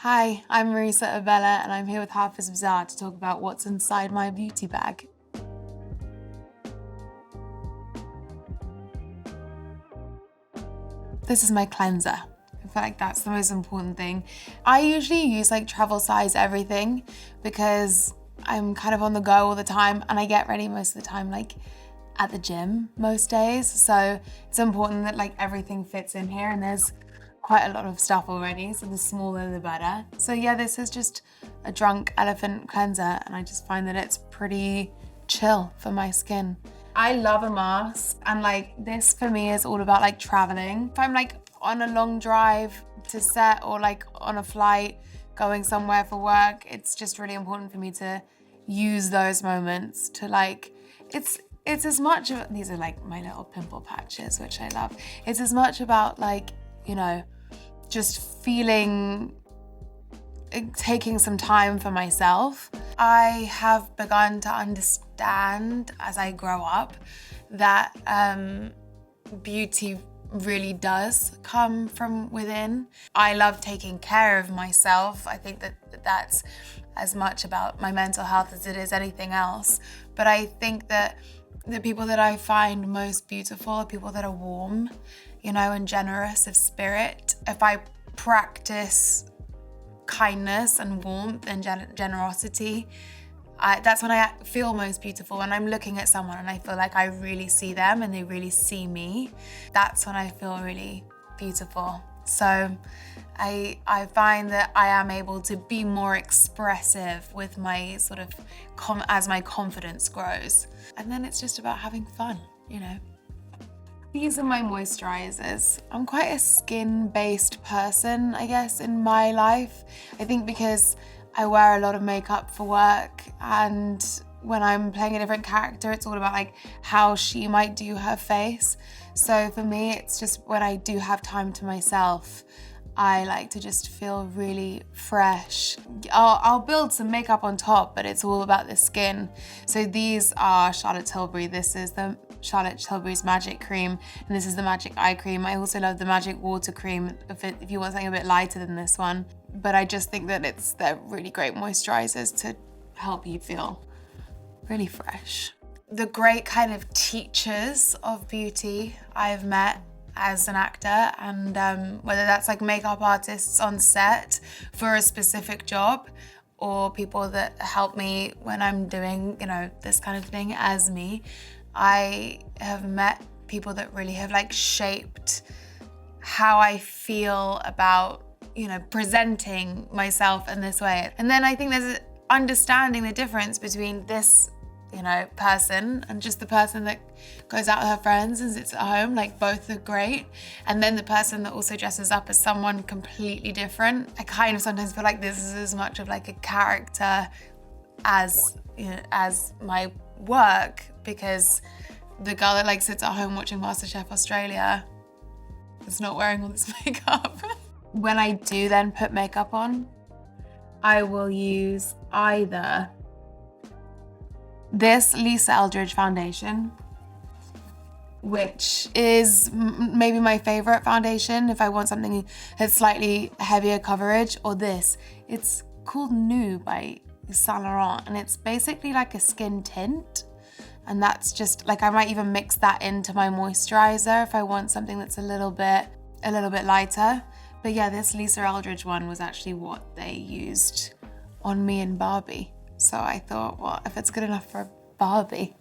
Hi, I'm Marisa Abela and I'm here with Harper's Bazaar to talk about what's inside my beauty bag. This is my cleanser. I feel like that's the most important thing. I usually use like travel size everything because I'm kind of on the go all the time and I get ready most of the time like at the gym most days. So it's important that like everything fits in here, and there's quite a lot of stuff already, so the smaller the better. So yeah, this is just a drunk elephant cleanser and I just find that it's pretty chill for my skin. I love a mask, and like this for me is all about like traveling. If I'm like on a long drive to set or like on a flight going somewhere for work, it's just really important for me to use those moments to like, it's as much of, these are like my little pimple patches, which I love. It's as much about like, you know, just feeling, taking some time for myself. I have begun to understand as I grow up that beauty really does come from within. I love taking care of myself. I think that that's as much about my mental health as it is anything else. But I think that the people that I find most beautiful are people that are warm, you know, and generous of spirit. If I practice kindness and warmth and generosity, that's when I feel most beautiful. When I'm looking at someone and I feel like I really see them and they really see me, that's when I feel really beautiful. So I find that I am able to be more expressive with my sort of, as my confidence grows. And then it's just about having fun, you know. These are my moisturizers. I'm quite a skin-based person, I guess, in my life. I think because I wear a lot of makeup for work, and when I'm playing a different character, it's all about like how she might do her face. So for me, it's just when I do have time to myself, I like to just feel really fresh. I'll build some makeup on top, but it's all about the skin. So these are Charlotte Tilbury. This is the Charlotte Tilbury's Magic Cream, and this is the Magic Eye Cream. I also love the Magic Water Cream if you want something a bit lighter than this one. But I just think that they're really great moisturizers to help you feel really fresh. The great kind of teachers of beauty I've met as an actor, and whether that's like makeup artists on set for a specific job, or people that help me when I'm doing, you know, this kind of thing as me, I have met people that really have like shaped how I feel about, you know, presenting myself in this way. And then I think there's understanding the difference between this, you know, person and just the person that goes out with her friends and sits at home. Like, both are great. And then the person that also dresses up as someone completely different. I kind of sometimes feel like this is as much of like a character as, you know, as my work, because the girl that like sits at home watching MasterChef Australia is not wearing all this makeup. When I do then put makeup on, I will use either this Lisa Eldridge foundation, which is maybe my favorite foundation if I want something that's slightly heavier coverage, or this. It's called New by Saint Laurent, and it's basically like a skin tint. And that's just like, I might even mix that into my moisturizer if I want something that's a little bit lighter. But yeah, this Lisa Eldridge one was actually what they used on me in Barbie. So I thought, well, if it's good enough for Barbie,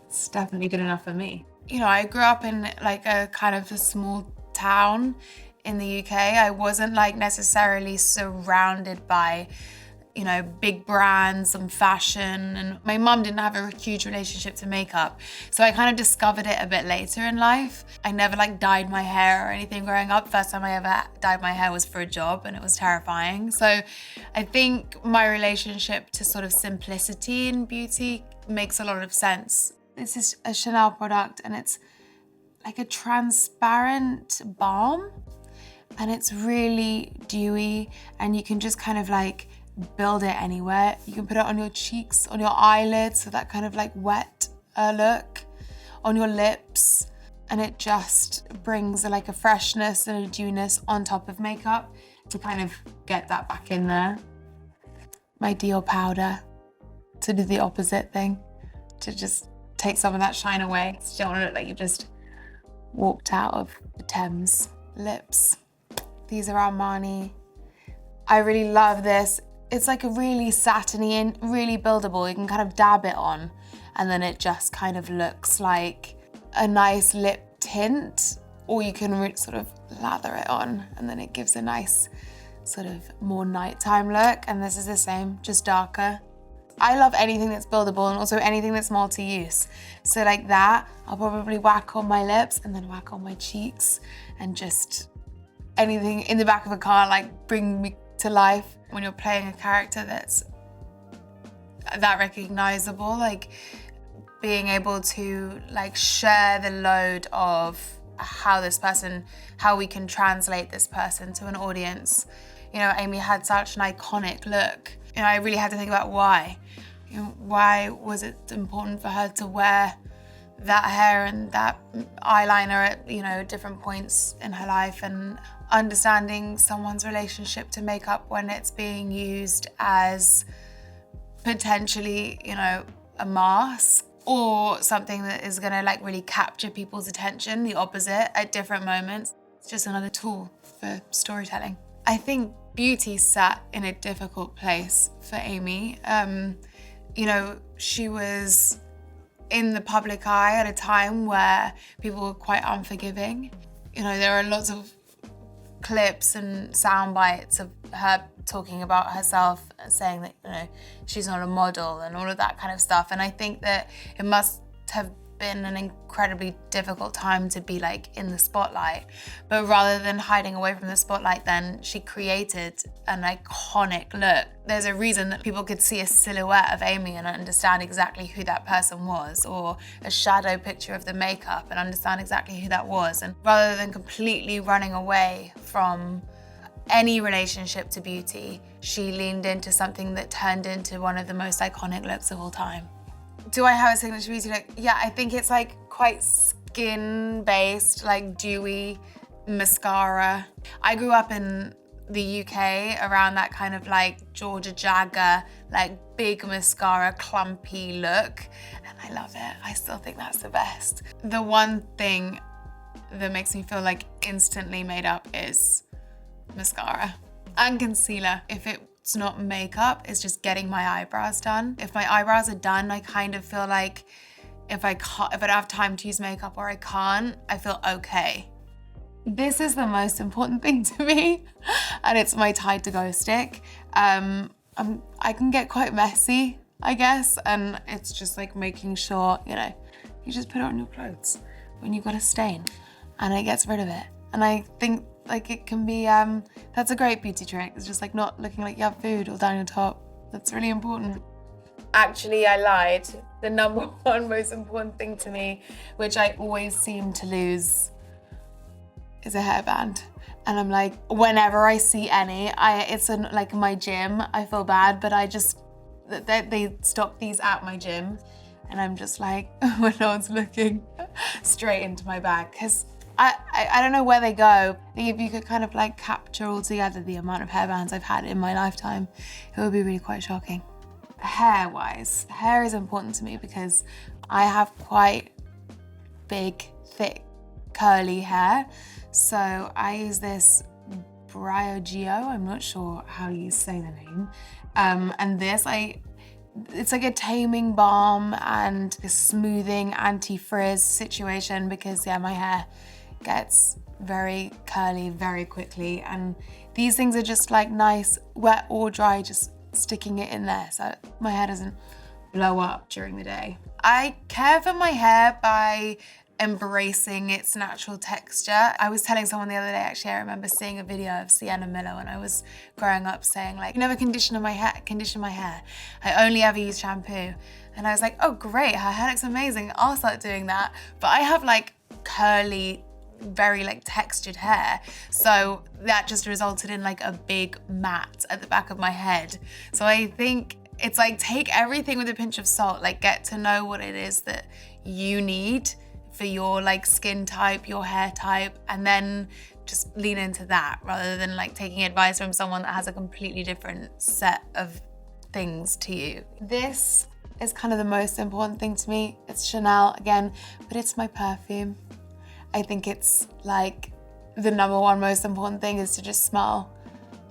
it's definitely good enough for me. You know, I grew up in like a kind of a small town in the UK. I wasn't like necessarily surrounded by, you know, big brands and fashion, and my mum didn't have a huge relationship to makeup. So I kind of discovered it a bit later in life. I never like dyed my hair or anything growing up. First time I ever dyed my hair was for a job, and it was terrifying. So I think my relationship to sort of simplicity in beauty makes a lot of sense. This is a Chanel product, and it's like a transparent balm, and it's really dewy, and you can just kind of like build it anywhere. You can put it on your cheeks, on your eyelids, so that kind of like wet look, on your lips, and it just brings like a freshness and a dewiness on top of makeup. to kind of get that back in there. My Dior powder to do the opposite thing, to just take some of that shine away. So you don't want to look like you just walked out of the Thames. Lips. These are Armani. I really love this. It's like a really satiny and really buildable. You can kind of dab it on and then it just kind of looks like a nice lip tint, or you can sort of lather it on and then it gives a nice sort of more nighttime look. And this is the same, just darker. I love anything that's buildable and also anything that's multi-use. So like that, I'll probably whack on my lips and then whack on my cheeks, and just anything in the back of a car, like bring me to life. When you're playing a character that's that recognizable, like being able to like share the load of how we can translate this person to an audience. You know, Amy had such an iconic look. You know, I really had to think about why. You know, why was it important for her to wear that hair and that eyeliner at, you know, different points in her life, and understanding someone's relationship to makeup when it's being used as potentially, you know, a mask or something that is gonna like really capture people's attention, the opposite at different moments. It's just another tool for storytelling. I think beauty sat in a difficult place for Amy. You know, she was in the public eye at a time where people were quite unforgiving. You know, there are lots of clips and sound bites of her talking about herself, saying that, you know, she's not a model and all of that kind of stuff. And I think that it must have been an incredibly difficult time to be like in the spotlight. But rather than hiding away from the spotlight, then she created an iconic look. There's a reason that people could see a silhouette of Amy and understand exactly who that person was, or a shadow picture of the makeup and understand exactly who that was. And rather than completely running away from any relationship to beauty, she leaned into something that turned into one of the most iconic looks of all time. Do I have a signature beauty look? Yeah, I think it's like quite skin-based, like dewy mascara. I grew up in the UK around that kind of like Georgia Jagger, like big mascara, clumpy look, and I love it. I still think that's the best. The one thing that makes me feel like instantly made up is mascara and concealer. If it's not makeup, it's just getting my eyebrows done. If my eyebrows are done, I kind of feel like if I don't have time to use makeup or I can't, I feel okay. This is the most important thing to me, and it's my Tide to Go stick. I can get quite messy, I guess, and it's just like making sure, you know, you just put it on your clothes when you've got a stain and it gets rid of it. And I think like it can be, that's a great beauty trick. It's just like not looking like you have food all down your top. That's really important. Actually, I lied. The number one most important thing to me, which I always seem to lose, is a hairband. And I'm like, whenever I see any, it's in like my gym, I feel bad, but they stock these at my gym. And I'm just like, when no one's looking, straight into my bag. Because I don't know where they go. I think if you could kind of like capture all together the amount of hairbands I've had in my lifetime, it would be really quite shocking. Hair-wise, hair is important to me because I have quite big, thick, curly hair. So I use this Briogeo, I'm not sure how you say the name. And this, it's like a taming balm and a smoothing anti-frizz situation because yeah, my hair gets very curly very quickly, and these things are just like nice, wet or dry, just sticking it in there so my hair doesn't blow up during the day. I care for my hair by embracing its natural texture. I was telling someone the other day, actually, I remember seeing a video of Sienna Miller when I was growing up saying like, never condition my hair. I only ever use shampoo. And I was like, oh great, her hair looks amazing. I'll start doing that. But I have like curly, very like textured hair. So that just resulted in like a big mat at the back of my head. So I think it's like, take everything with a pinch of salt, like get to know what it is that you need for your like skin type, your hair type, and then just lean into that rather than like taking advice from someone that has a completely different set of things to you. This is kind of the most important thing to me. It's Chanel again, but it's my perfume. I think it's like the number one most important thing is to just smell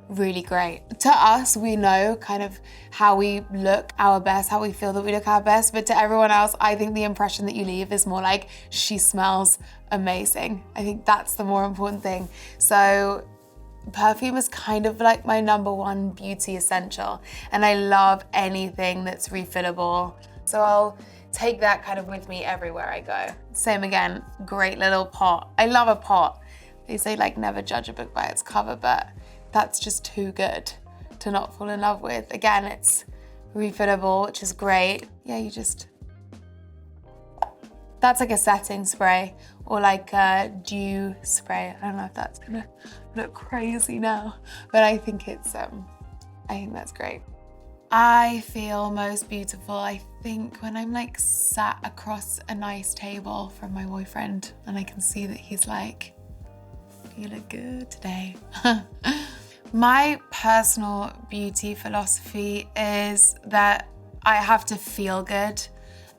really great. To us, we know kind of how we look our best, how we feel that we look our best, but to everyone else, I think the impression that you leave is more like, she smells amazing. I think that's the more important thing. So perfume is kind of like my number one beauty essential, and I love anything that's refillable. So I'll take that kind of with me everywhere I go. Same again, great little pot. I love a pot. They say like never judge a book by its cover, but that's just too good to not fall in love with. Again, it's refillable, which is great. Yeah, you just, that's like a setting spray or like a dew spray. I don't know if that's gonna look crazy now, but I think it's, I think that's great. I feel most beautiful, I think, when I'm like sat across a nice table from my boyfriend and I can see that he's like, you look good today. My personal beauty philosophy is that I have to feel good,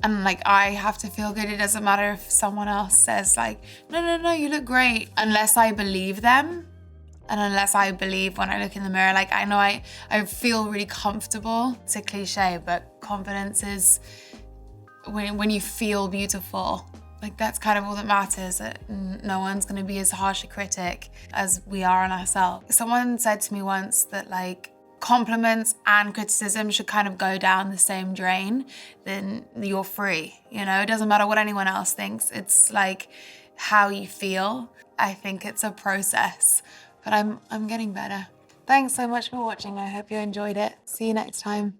and like I have to feel good. It doesn't matter if someone else says like, no, you look great, unless I believe them. And unless I believe when I look in the mirror, like I know I feel really comfortable. It's a cliche, but confidence is when you feel beautiful. Like that's kind of all that matters, that no one's gonna be as harsh a critic as we are on ourselves. Someone said to me once that like compliments and criticism should kind of go down the same drain, then you're free. You know, it doesn't matter what anyone else thinks. It's like how you feel. I think it's a process, but I'm getting better. Thanks so much for watching. I hope you enjoyed it. See you next time.